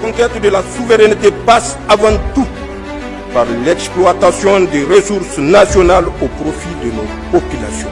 conquête de la souveraineté passe avant tout par l'exploitation des ressources nationales au profit de nos populations.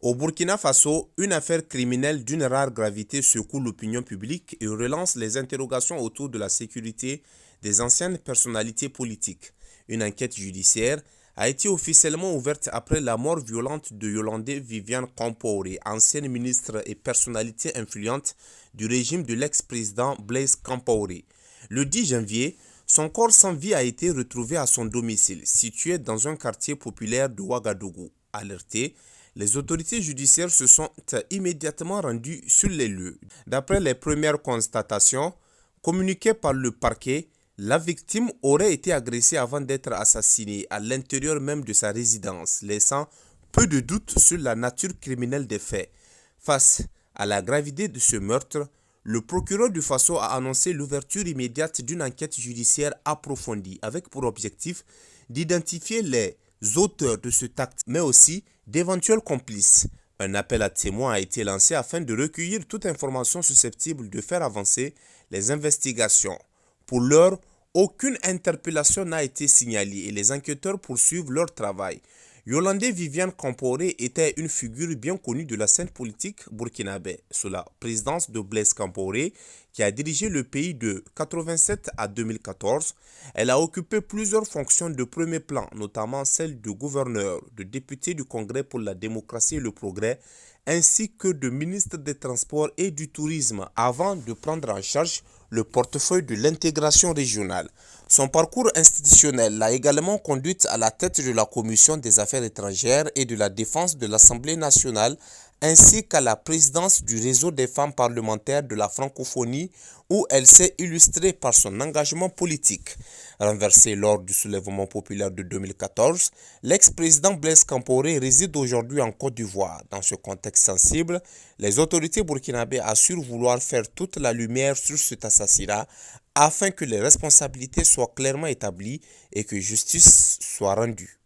Au Burkina Faso, une affaire criminelle d'une rare gravité secoue l'opinion publique et relance les interrogations autour de la sécurité des anciennes personnalités politiques. Une enquête judiciaire a été officiellement ouverte après la mort violente de Yolande Viviane Compaoré, ancienne ministre et personnalité influente du régime de l'ex-président Blaise Compaoré. Le 10 janvier, son corps sans vie a été retrouvé à son domicile, situé dans un quartier populaire de Ouagadougou. Alerté, les autorités judiciaires se sont immédiatement rendues sur les lieux. D'après les premières constatations communiquées par le parquet, la victime aurait été agressée avant d'être assassinée à l'intérieur même de sa résidence, laissant peu de doute sur la nature criminelle des faits. Face à la gravité de ce meurtre, le procureur du Faso a annoncé l'ouverture immédiate d'une enquête judiciaire approfondie avec pour objectif d'identifier les auteurs de cet acte, mais aussi d'éventuels complices. Un appel à témoins a été lancé afin de recueillir toute information susceptible de faire avancer les investigations. Pour l'heure, aucune interpellation n'a été signalée et les enquêteurs poursuivent leur travail. Yolande Viviane Compaoré était une figure bien connue de la scène politique burkinabé sous la présidence de Blaise Compaoré qui a dirigé le pays de 1987 à 2014. Elle a occupé plusieurs fonctions de premier plan, notamment celle de gouverneur, de député du Congrès pour la démocratie et le progrès, ainsi que de ministre des Transports et du Tourisme, avant de prendre en charge le portefeuille de l'intégration régionale. Son parcours institutionnel l'a également conduite à la tête de la Commission des Affaires étrangères et de la Défense de l'Assemblée nationale, ainsi qu'à la présidence du réseau des femmes parlementaires de la francophonie, où elle s'est illustrée par son engagement politique. Renversé lors du soulèvement populaire de 2014, l'ex-président Blaise Compaoré réside aujourd'hui en Côte d'Ivoire. Dans ce contexte sensible, les autorités burkinabées assurent vouloir faire toute la lumière sur cet assassinat afin que les responsabilités soient clairement établies et que justice soit rendue.